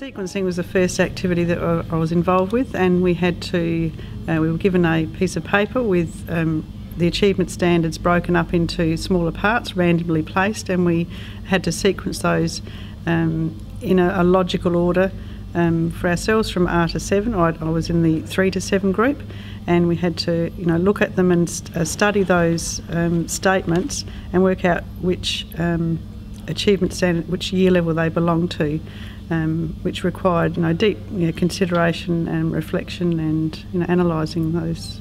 Sequencing was the first activity that I was involved with, and we had to, we were given a piece of paper with the achievement standards broken up into smaller parts, randomly placed, and we had to sequence those in a logical order for ourselves from R to 7. I was in the 3 to 7 group, and we had to look at them and study those statements and work out which achievement standard, which year level they belong to, which required deep consideration and reflection and analysing those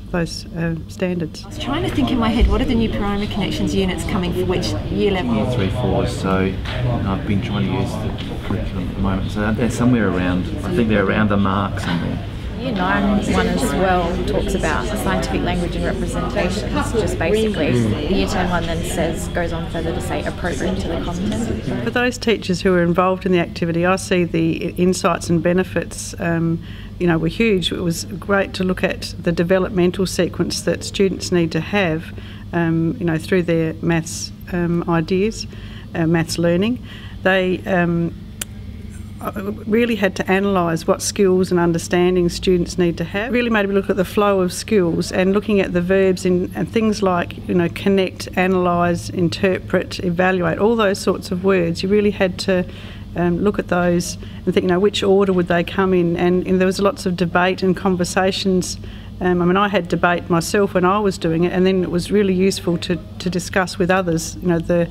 standards. I was trying to think in my head, what are the new primary connections units coming for which year level? Year 3, 4, so I've been trying to use the curriculum at the moment, so they're somewhere around, I think they're around the mark somewhere. Year 9 one as well talks about scientific language and representations, just basically. The Year 10 one then goes on further to say appropriate to the content. For those teachers who are involved in the activity, I see the insights and benefits were huge. It was great to look at the developmental sequence that students need to have through their maths ideas, maths learning. They really had to analyse what skills and understanding students need to have. Really made me look at the flow of skills and looking at the verbs and things like connect, analyse, interpret, evaluate, all those sorts of words. You really had to look at those and think, which order would they come in, and there was lots of debate and conversations. I had debate myself when I was doing it, and then it was really useful to discuss with others, the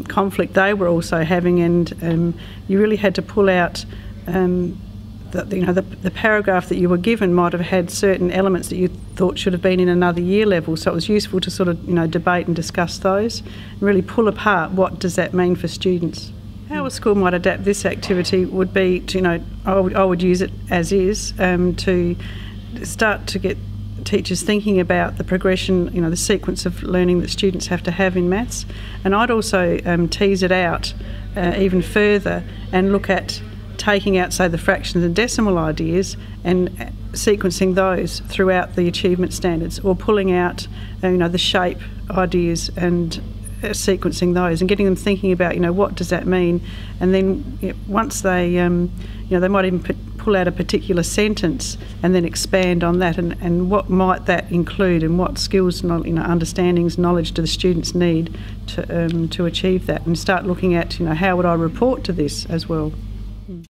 conflict they were also having, and you really had to pull out the paragraph that you were given might have had certain elements that you thought should have been in another year level, so it was useful to sort of debate and discuss those and really pull apart what does that mean for students. How a school might adapt this activity would be to, I would use it as is, to start to get teachers thinking about the progression, the sequence of learning that students have to have in maths. And I'd also tease it out even further and look at taking out, say, the fractions and decimal ideas and sequencing those throughout the achievement standards, or pulling out the shape ideas and sequencing those and getting them thinking about what does that mean. And then once they they might even pull out a particular sentence and then expand on that, and what might that include, and what skills, understandings, knowledge do the students need to achieve that, and start looking at how would I report to this as well.